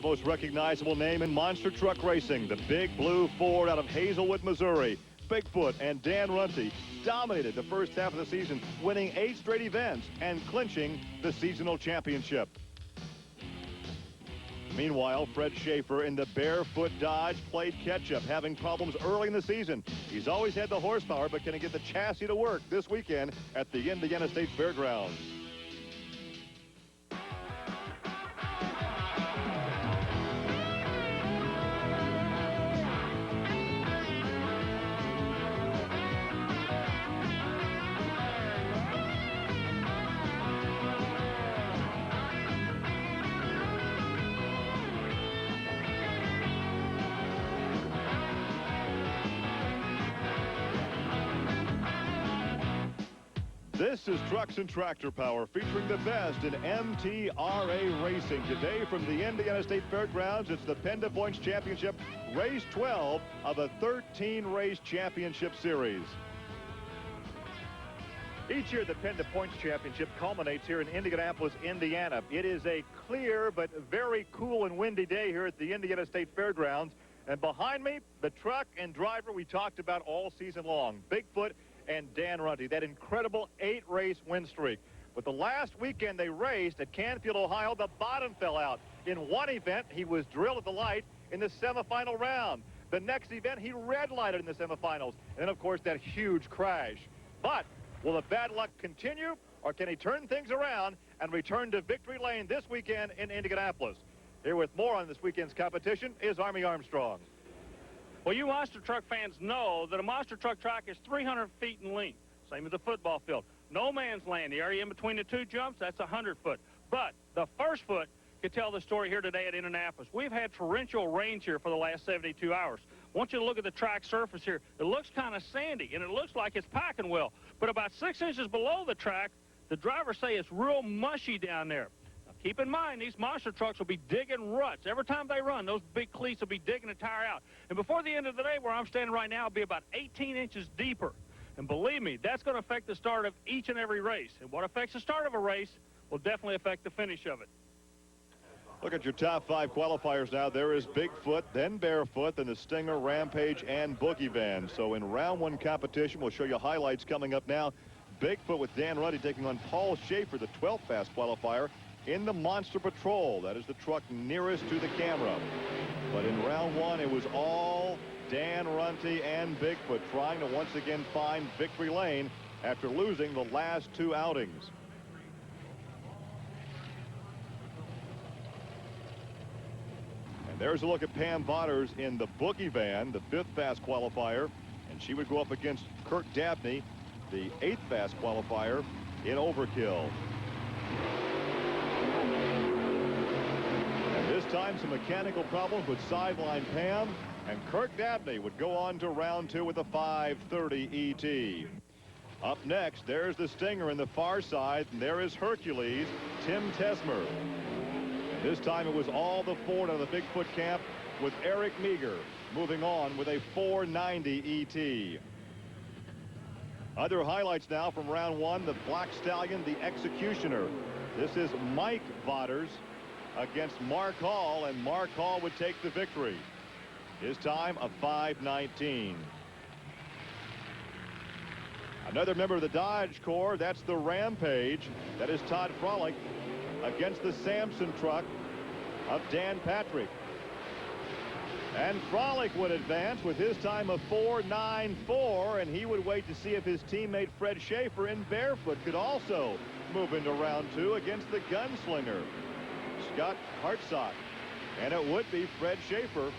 the most recognizable name in monster truck racing, the Big Blue Ford out of Hazelwood, Missouri. Bigfoot and Dan Runte dominated the first half of the season, winning 8 straight events and clinching the seasonal championship. Meanwhile, Fred Schaefer in the Barefoot Dodge played catch-up, having problems early in the season. He's always had the horsepower, but can he get the chassis to work this weekend at the Indiana State Fairgrounds? This is Trucks and Tractor Power, featuring the best in MTRA racing. Today from the Indiana State Fairgrounds, it's the PENDA Points Championship, race 12 of a 13-race championship series. Each year, the PENDA Points Championship culminates here in Indianapolis, Indiana. It is a clear but very cool and windy day here at the Indiana State Fairgrounds. And behind me, the truck and driver we talked about all season long, Bigfoot and Dan Runte, that incredible 8-race win streak. But the last weekend they raced at Canfield, Ohio, the bottom fell out. In one event, he was drilled at the light in the semifinal round. The next event, he red-lighted in the semifinals. And then, of course, that huge crash. But will the bad luck continue, or can he turn things around and return to victory lane this weekend in Indianapolis? Here with more on this weekend's competition is Army Armstrong. Well, you monster truck fans know that a monster truck track is 300 feet in length, same as a football field. No man's land, the area in between the two jumps, that's 100 foot. But the first foot could tell the story here today at Indianapolis. We've had torrential rains here for the last 72 hours. I want you to look at the track surface here. It looks kind of sandy, and it looks like it's packing well. But about 6 inches below the track, the drivers say it's real mushy down there. Keep in mind, these monster trucks will be digging ruts. Every time they run, those big cleats will be digging the tire out. And before the end of the day, where I'm standing right now, it'll be about 18 inches deeper. And believe me, that's going to affect the start of each and every race. And what affects the start of a race will definitely affect the finish of it. Look at your top 5 qualifiers now. There is Bigfoot, then Barefoot, then the Stinger, Rampage, and Boogie Van. So in round 1 competition, we'll show you highlights coming up now. Bigfoot with Dan Runte taking on Paul Schaefer, the 12th fast qualifier, in the Monster Patrol. That is the truck nearest to the camera. But in round 1, it was all Dan Runte and Bigfoot trying to once again find victory lane after losing the last 2 outings. And there's a look at Pam Botters in the Boogie Van, the 5th fast qualifier, and she would go up against Kirk Dabney, the 8th fast qualifier, in Overkill. This time, some mechanical problems would sideline Pam, and Kirk Dabney would go on to round 2 with a 5:30 ET. Up next, there's the Stinger in the far side, and there is Hercules, Tim Tesmer. And this time, it was all the Ford out of the Bigfoot camp, with Eric Meager moving on with a 490 ET. Other highlights now from round 1, the Black Stallion, the Executioner. This is Mike Botters against Mark Hall, and Mark Hall would take the victory. His time of 5:19. Another member of the Dodge Corps, that's the Rampage. That is Todd Frolick against the Samson truck of Dan Patrick. And Frolick would advance with his time of 4:94, and he would wait to see if his teammate Fred Schaefer in Barefoot could also move into round 2 against the gunslinger Scott Hartsock. And it would be Fred Schaefer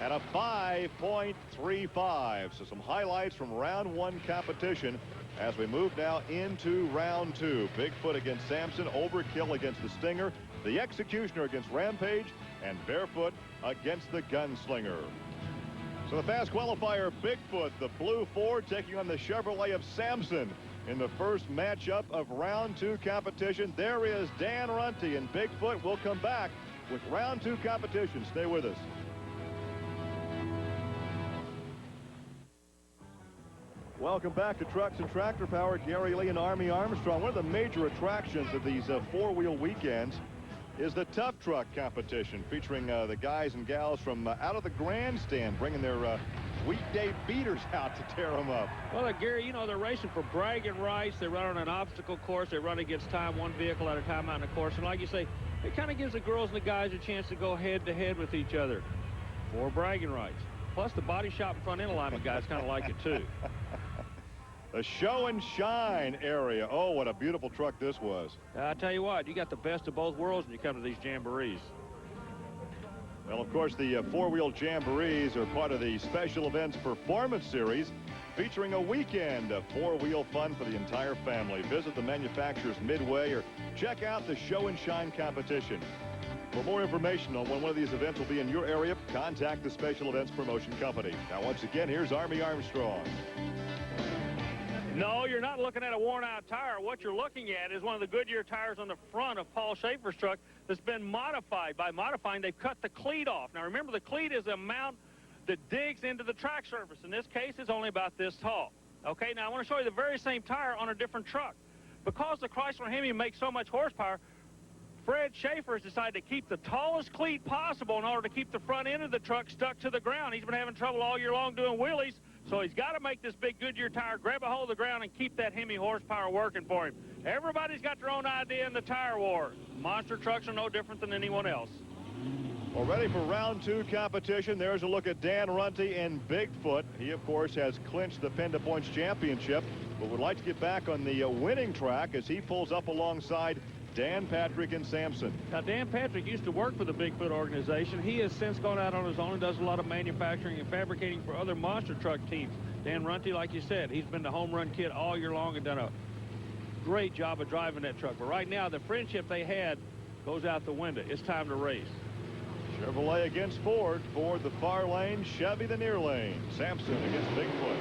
at a 5.35. So some highlights from round 1 competition as we move now into round 2. Bigfoot against Samson, Overkill against the Stinger, the Executioner against Rampage, and Barefoot against the Gunslinger. So the fast qualifier, Bigfoot, the blue Ford, taking on the Chevrolet of Samson in the first matchup of round 2 competition. There is Dan Runte, and Bigfoot will come back with round 2 competition. Stay with us. Welcome back to Trucks and Tractor Power. Gary Lee and Army Armstrong. One of the major attractions of these 4-wheel weekends is the tough truck competition, featuring the guys and gals from out of the grandstand, bringing their weekday beaters out to tear them up. Well, Gary, you know, they're racing for bragging rights. They run on an obstacle course. They run against time, one vehicle at a time out in the course. And like you say, it kind of gives the girls and the guys a chance to go head-to-head with each other for bragging rights. Plus, the body shop and front end alignment guys kind of like it, too. The show and shine area. Oh, what a beautiful truck this was. I tell you what, you got the best of both worlds when you come to these jamborees. Well, of course, the four-wheel jamborees are part of the Special Events Performance Series, featuring a weekend of four-wheel fun for the entire family. Visit the manufacturer's midway or check out the show and shine competition. For more information on when one of these events will be in your area, contact the Special Events Promotion Company. Now, once again, here's Army Armstrong. No, you're not looking at a worn-out tire. What you're looking at is one of the Goodyear tires on the front of Paul Schaefer's truck that's been modified. By modifying, they've cut the cleat off. Now, remember, the cleat is a mount that digs into the track surface. In this case, it's only about this tall. Okay, now I want to show you the very same tire on a different truck. Because the Chrysler Hemi makes so much horsepower, Fred Schaefer has decided to keep the tallest cleat possible in order to keep the front end of the truck stuck to the ground. He's been having trouble all year long doing wheelies, so he's got to make this big Goodyear tire grab a hold of the ground and keep that Hemi horsepower working for him. Everybody's got their own idea in the tire war. Monster trucks are no different than anyone else. Well, ready for round two competition. There's a look at Dan Runte in Bigfoot. He, of course, has clinched the PENDA Points Championship, but would like to get back on the winning track as he pulls up alongside Dan Patrick and Sampson. Now, Dan Patrick used to work for the Bigfoot organization. He has since gone out on his own and does a lot of manufacturing and fabricating for other monster truck teams. Dan Runte, like you said, he's been the home run kid all year long and done a great job of driving that truck. But right now, the friendship they had goes out the window. It's time to race. Chevrolet against Ford. Ford the far lane, Chevy the near lane. Sampson against Bigfoot.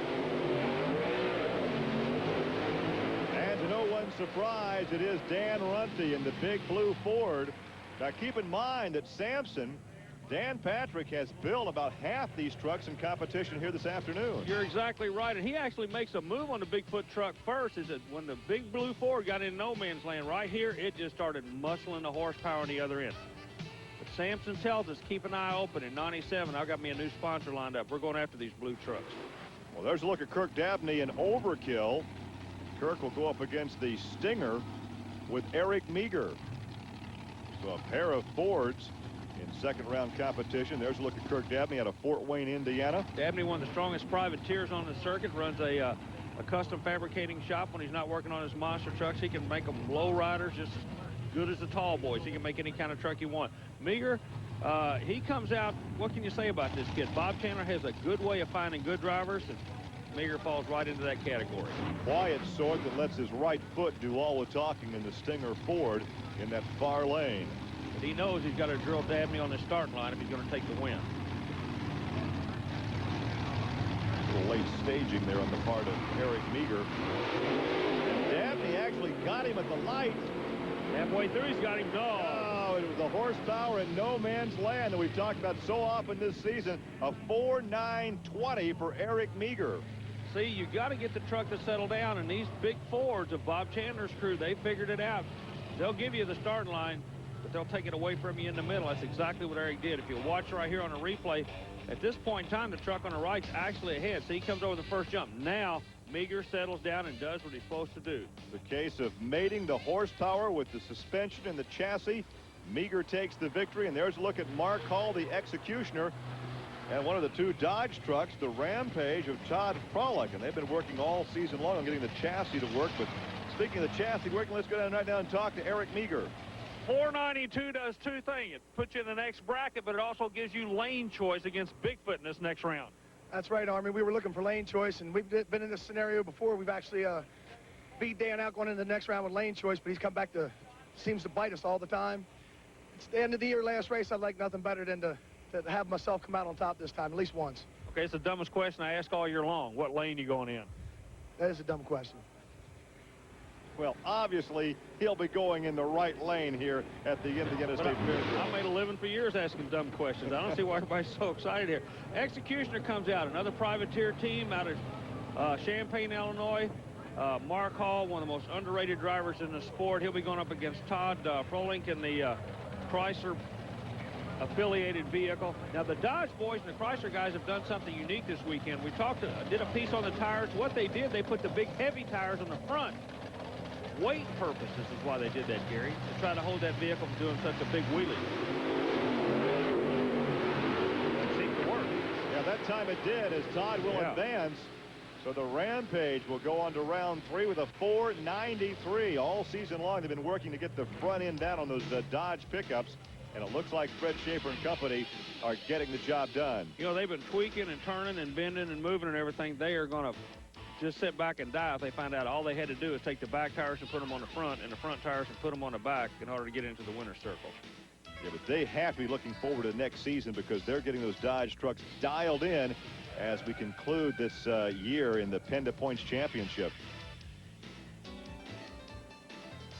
And to no one's surprise, it is Dan Runte in the big blue Ford. Now keep in mind that Sampson, Dan Patrick, has built about half these trucks in competition here this afternoon. You're exactly right, and he actually makes a move on the Bigfoot truck first. Is that when the big blue Ford got in no man's land right here, it just started muscling the horsepower on the other end. But Sampson tells us keep an eye open. In 97, I've got me a new sponsor lined up. We're going after these blue trucks. Well, there's a look at Kirk Dabney in Overkill. Kirk will go up against the Stinger with Eric Meager. So a pair of Fords in second-round competition. There's a look at Kirk Dabney out of Fort Wayne, Indiana. Dabney, one of the strongest privateers on the circuit, runs a custom fabricating shop when he's not working on his monster trucks. He can make them low riders just as good as the tall boys. He can make any kind of truck you want. Meager, he comes out. What can you say about this kid? Bob Chandler has a good way of finding good drivers, and Meager falls right into that category. Quiet sort that lets his right foot do all the talking in the Stinger Ford in that far lane. But he knows he's got to drill Dabney on the starting line if he's going to take the win. A little late staging there on the part of Eric Meager. And Dabney actually got him at the light. Halfway through, he's got him. No. Oh, it was the horsepower in no man's land that we've talked about so often this season. A 4.920 for Eric Meager. See, you got to get the truck to settle down, and these big Fords of Bob Chandler's crew, they figured it out. They'll give you the starting line, but they'll take it away from you in the middle. That's exactly what Eric did. If you watch right here on the replay, at this point in time, the truck on the right's actually ahead. See, he comes over the first jump. Now, Meager settles down and does what he's supposed to do. The case of mating the horsepower with the suspension and the chassis. Meager takes the victory, and there's a look at Mark Hall, the executioner, and one of the two Dodge trucks, the Rampage of Todd Frolick, and they've been working all season long on getting the chassis to work. But speaking of the chassis working, let's go down right now and talk to Eric Meager. 492 does two things. It puts you in the next bracket, but it also gives you lane choice against Bigfoot in this next round. That's right, Army. We were looking for lane choice, and we've been in this scenario before. We've actually beat Dan out going into the next round with lane choice, but he's come back to, seems to bite us all the time. It's the end of the year, last race. I'd like nothing better than to have myself come out on top this time, at least once. Okay, it's the dumbest question I ask all year long. What lane you going in? That is a dumb question. Well, obviously, he'll be going in the right lane here at the Indiana State Fair. I made a living for years asking dumb questions. I don't see why everybody's so excited here. Executioner comes out, another privateer team out of Champaign, Illinois. Mark Hall, one of the most underrated drivers in the sport. He'll be going up against Todd Frolink in the Chrysler affiliated vehicle. Now the Dodge boys and the Chrysler guys have done something unique this weekend. We did a piece on the tires. What they did, they put the big heavy tires on the front. Weight purposes is why they did that, Gary, to try to hold that vehicle from doing such a big wheelie. It seemed to work. Yeah, that time it did, as Todd will advance. So the Rampage will go on to round 3 with a 493. All season long, they've been working to get the front end down on those Dodge pickups. And it looks like Fred Schaefer and company are getting the job done. You know, they've been tweaking and turning and bending and moving and everything. They are going to just sit back and die if they find out all they had to do is take the back tires and put them on the front and the front tires and put them on the back in order to get into the winner's circle. Yeah, but they have to be looking forward to next season because they're getting those Dodge trucks dialed in as we conclude this year in the PENDA Points Championship.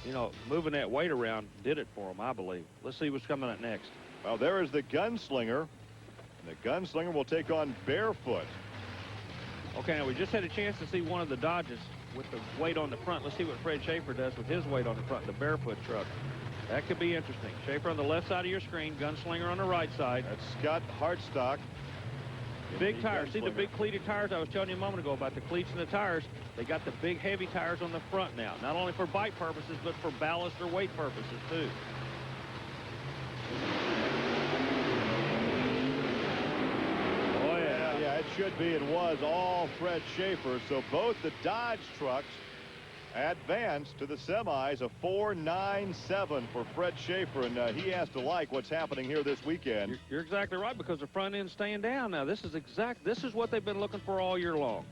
You know, moving that weight around did it for them, I believe. Let's see what's coming up next. Well, there is the Gunslinger. And the Gunslinger will take on Barefoot. Okay, now we just had a chance to see one of the Dodges with the weight on the front. Let's see what Fred Schaefer does with his weight on the front, the Barefoot truck. That could be interesting. Schaefer on the left side of your screen, Gunslinger on the right side. That's Scott Hartstock. Big tires. See the big cleated tires I was telling you a moment ago about the cleats and the tires? They got the big heavy tires on the front now, not only for bike purposes, but for ballast or weight purposes, too. Oh, yeah. Yeah, it should be and was all Fred Schaefer. So both the Dodge trucks advance to the semis, a 4.97 for Fred Schaefer, and he has to like what's happening here this weekend. You're exactly right, because the front end's staying down now. This is what they've been looking for all year long.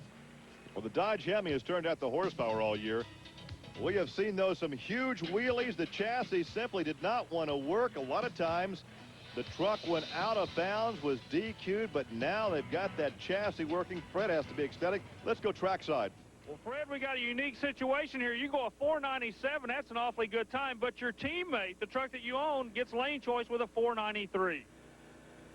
Well, the Dodge Hemi has turned out the horsepower all year. We have seen those some huge wheelies. The chassis simply did not want to work. A lot of times the truck went out of bounds, was DQ'd, but now they've got that chassis working. Fred has to be ecstatic. Let's go trackside. Well, Fred, we got a unique situation here. You go a 4.97, that's an awfully good time, but your teammate, the truck that you own, gets lane choice with a 4.93.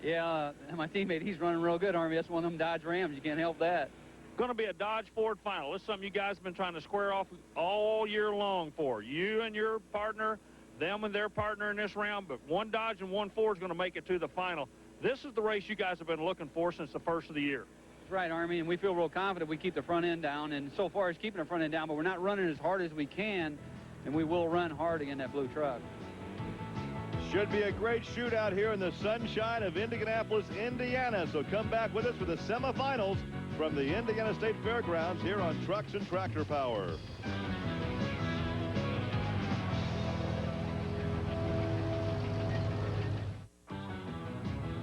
Yeah, my teammate, he's running real good, Army. That's one of them Dodge Rams. You can't help that. Going to be a Dodge Ford final. This is something you guys have been trying to square off all year long for. You and your partner, them and their partner in this round, but one Dodge and one Ford is going to make it to the final. This is the race you guys have been looking for since the first of the year. That's right, Army, and we feel real confident we keep the front end down, and so far it's keeping the front end down, but we're not running as hard as we can, and we will run hard against that blue truck. Should be a great shootout here in the sunshine of Indianapolis, Indiana. So come back with us for the semifinals from the Indiana State Fairgrounds here on Trucks and Tractor Power.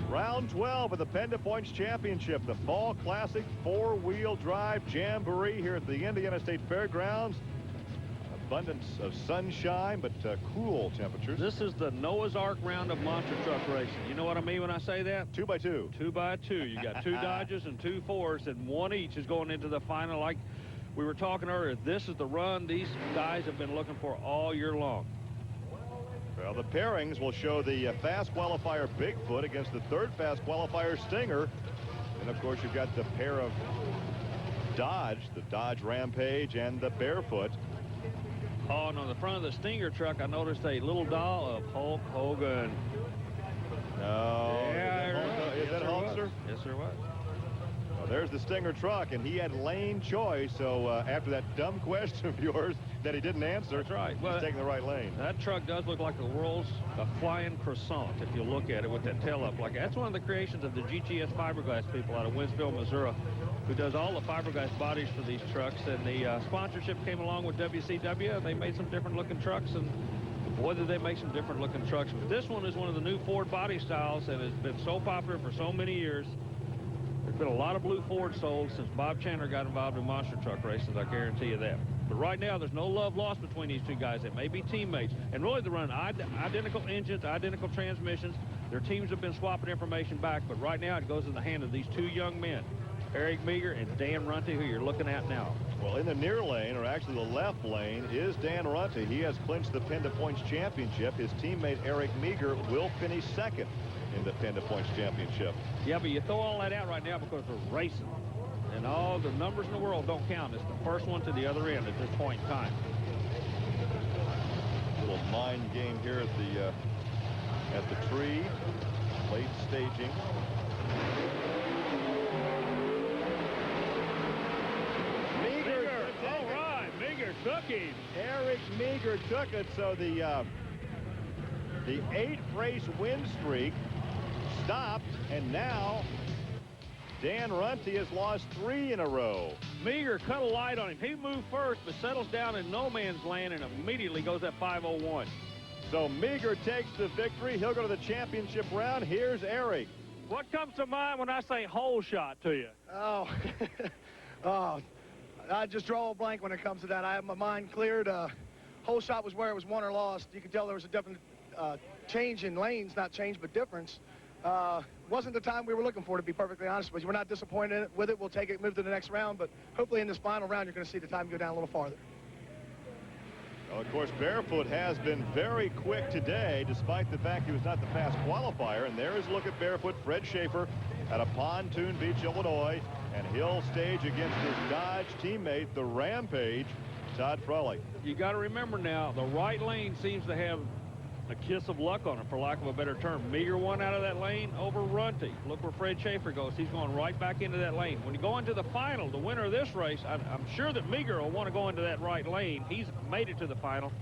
Round 12 of the PENDA Points Championship, the Fall Classic four-wheel drive jamboree here at the Indiana State Fairgrounds. Abundance of sunshine, but cool temperatures. This is the Noah's Ark round of monster truck racing. You know what I mean when I say that? 2x2. 2x2. You got two Dodges and two Fords, and one each is going into the final. Like we were talking earlier, this is the run these guys have been looking for all year long. Well, the pairings will show the fast qualifier Bigfoot against the third fast qualifier Stinger. And, of course, you've got the pair of Dodge, the Dodge Rampage and the Barefoot. Oh, and on the front of the Stinger truck, I noticed a little doll of Hulk Hogan. No. Yeah, is that Hulkster? Yes, there was. Well, there's the Stinger truck, and he had lane choice. So after that dumb question of yours that he didn't answer, that's right. Well, he's taking the right lane. That truck does look like the world's flying croissant, if you look at it with that tail up like that. That's one of the creations of the GTS fiberglass people out of Winsville, Missouri, who does all the fiberglass bodies for these trucks. And the sponsorship came along with WCW. They made some different looking trucks, and boy, did they make some different looking trucks. But this one is one of the new Ford body styles that has been so popular for so many years. There's been a lot of blue Fords sold since Bob Chandler got involved in monster truck races, I guarantee you that. But right now, there's no love lost between these two guys. They may be teammates. And really, they're running identical engines, identical transmissions. Their teams have been swapping information back. But right now, it goes in the hand of these two young men, Eric Meager and Dan Runte, who you're looking at now. Well, in the near lane, or actually the left lane, is Dan Runte. He has clinched the PENDA Points Championship. His teammate Eric Meager will finish second in the PENDA Points Championship. Yeah, but you throw all that out right now because we're racing. And all the numbers in the world don't count. It's the first one to the other end at this point in time. Little mind game here at the at the tree. Late staging. Meager. All right, Meager took him. Eric Meager took it, so the 8th-race win streak stopped, and now Dan Runte has lost 3 in a row. Meager cut a light on him. He moved first, but settles down in no man's land and immediately goes at 5:01. So Meager takes the victory. He'll go to the championship round. Here's Eric. What comes to mind when I say hole shot to you? Oh, oh, I just draw a blank when it comes to that. I have my mind cleared. Whole shot was where it was won or lost. You could tell there was a definite change in lanes, not change, but difference. Wasn't the time we were looking for, to be perfectly honest with you. We're not disappointed with it. We'll take it, move to the next round, but hopefully in this final round, you're going to see the time go down a little farther. Well, of course, Barefoot has been very quick today, despite the fact he was not the fast qualifier. And there is a look at Barefoot, Fred Schaefer, at a Pontoon Beach, Illinois. And he'll stage against his Dodge teammate, the Rampage, Todd Frawley. You got to remember now, the right lane seems to have a kiss of luck on it, for lack of a better term. Meager won out of that lane over Runte. Look where Fred Schaefer goes. He's going right back into that lane. When you go into the final, the winner of this race, I'm sure that Meager will want to go into that right lane. He's made it to the final.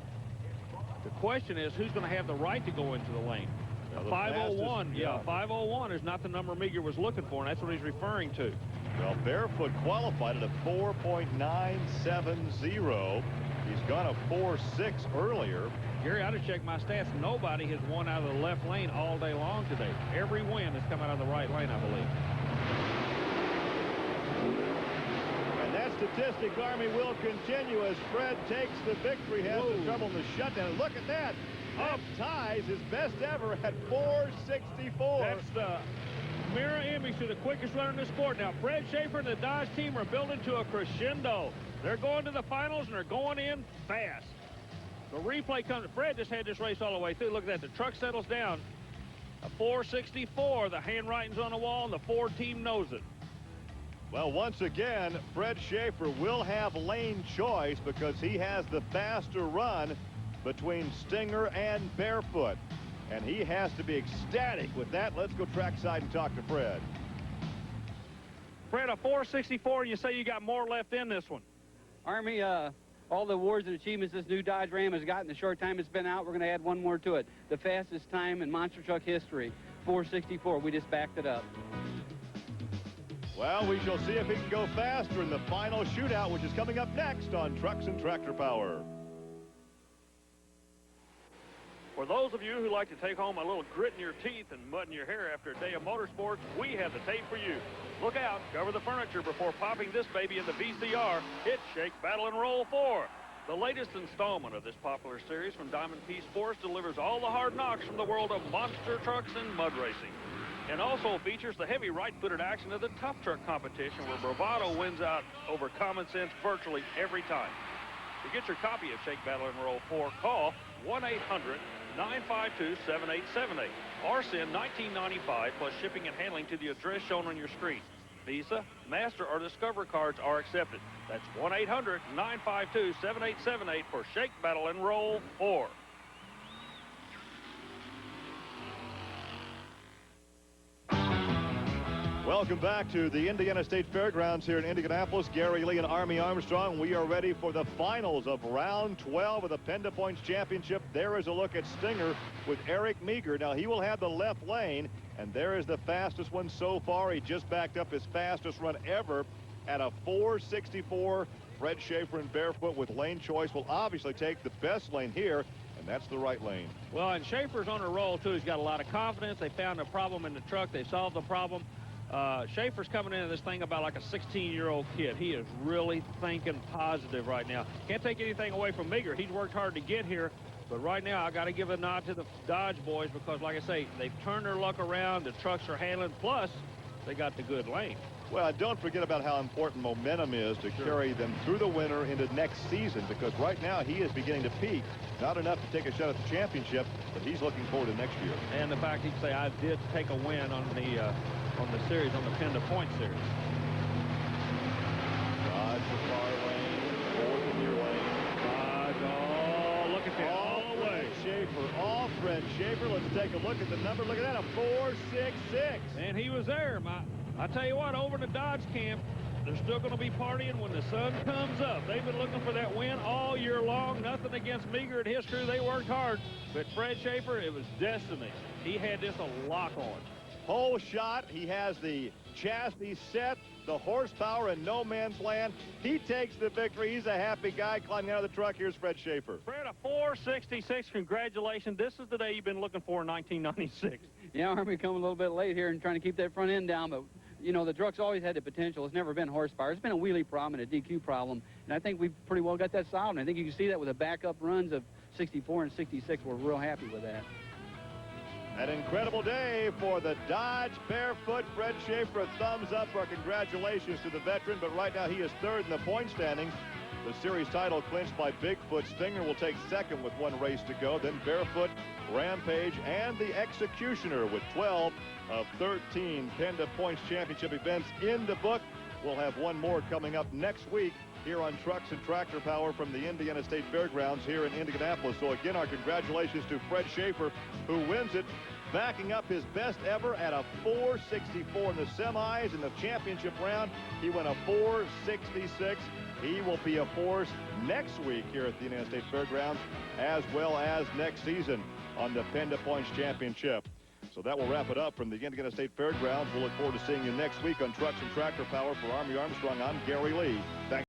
The question is, who's going to have the right to go into the lane? Well, 5:01, yeah. 5:01 is not the number Meager was looking for, and that's what he's referring to. Well, Barefoot qualified at a 4.970. He's gone a 4.6 earlier. Gary, I just checked my stats. Nobody has won out of the left lane all day long today. Every win has come out of the right lane, I believe. And that statistic, Army, will continue as Fred takes the victory, has the trouble in the shutdown. Look at that. Up ties his best ever at 4.64. That's the mirror image to the quickest runner in the sport. Now, Fred Schaefer and the Dodge team are building to a crescendo. They're going to the finals, and they're going in fast. The replay comes. Fred just had this race all the way through. Look at that. The truck settles down. A 4.64. The handwriting's on the wall, and the Ford team knows it. Well, once again, Fred Schaefer will have lane choice because he has the faster run between Stinger and Barefoot. And he has to be ecstatic with that. Let's go trackside and talk to Fred. Fred, a 4.64, and you say you got more left in this one. Army, all the awards and achievements this new Dodge Ram has gotten the short time it's been out, we're going to add one more to it. The fastest time in monster truck history, 4.64. We just backed it up. Well, we shall see if he can go faster in the final shootout, which is coming up next on Trucks and Tractor Power. For those of you who like to take home a little grit in your teeth and mud in your hair after a day of motorsports, we have the tape for you. Look out, cover the furniture before popping this baby in the VCR. It's Shake, Battle, and Roll 4. The latest installment of this popular series from Diamond P Sports delivers all the hard knocks from the world of monster trucks and mud racing. And also features the heavy right-footed action of the tough truck competition where bravado wins out over common sense virtually every time. To get your copy of Shake, Battle, and Roll 4, call 1-800-952-7878 or send $19.95 plus shipping and handling to the address shown on your screen. Visa, Master, or Discover cards are accepted. That's 1-800-952-7878 for Shake, Battle, and Roll 4. Welcome back to the Indiana State Fairgrounds here in Indianapolis. Gary Lee and Army Armstrong. We are ready for the finals of round 12 of the PENDA Points Championship. There is a look at Stinger with Eric Meager. Now, he will have the left lane, and there is the fastest one so far. He just backed up his fastest run ever at a 4.64. Fred Schaefer and Barefoot with lane choice will obviously take the best lane here, and that's the right lane. Well, and Schaefer's on a roll, too. He's got a lot of confidence. They found a problem in the truck. They solved the problem. Schaefer's coming into this thing about like a 16-year-old kid. He is really thinking positive right now. Can't take anything away from Meager. He's worked hard to get here. But right now, I got to give a nod to the Dodge boys because, like I say, they've turned their luck around. The trucks are handling. Plus, they got the good lane. Well, don't forget about how important momentum is to carry them through the winter into next season, because right now he is beginning to peak. Not enough to take a shot at the championship, but he's looking forward to next year. And the fact he can say, I did take a win on the series, on the PENDA Point series. Dodge the far lane, fourth in your lane. Dodge, oh, look at that, all the way. Schaefer off. Fred Schaefer, let's take a look at the number. Look at that, a 4.66. And he was there. I tell you what, over in the Dodge camp, they're still going to be partying when the sun comes up. They've been looking for that win all year long. Nothing against Meager and his crew. They worked hard. But Fred Schaefer, it was destiny. He had this a lock on. Whole shot. He has the chassis set, the horsepower in no man's land. He takes the victory. He's a happy guy climbing out of the truck. Here's Fred Schaefer. Fred, a 4.66. Congratulations. This is the day you've been looking for in 1996. Yeah, Army come a little bit late here and trying to keep that front end down, but you know, the truck's always had the potential. It's never been horsepower. It's been a wheelie problem and a DQ problem, and I think we've pretty well got that solved. And I think you can see that with the backup runs of 64 and 66. We're real happy with that. An incredible day for the Dodge Barefoot. Fred Schaefer, a thumbs up. Our congratulations to the veteran, but right now he is third in the point standings. The series title clinched by Bigfoot. Stinger will take second with one race to go. Then Barefoot, Rampage, and the Executioner with 12 of 13 PENDA Points Championship events in the book. We'll have one more coming up next week here on Trucks and Tractor Power from the Indiana State Fairgrounds here in Indianapolis. So again, our congratulations to Fred Schaefer, who wins it, backing up his best ever at a 4.64 in the semis. In the championship round, he went a 4.66. He will be a force next week here at the Indiana State Fairgrounds, as well as next season on the PENDA Points Championship. So that will wrap it up from the Indiana State Fairgrounds. We'll look forward to seeing you next week on Trucks and Tractor Power. For Army Armstrong, I'm Gary Lee. Thanks.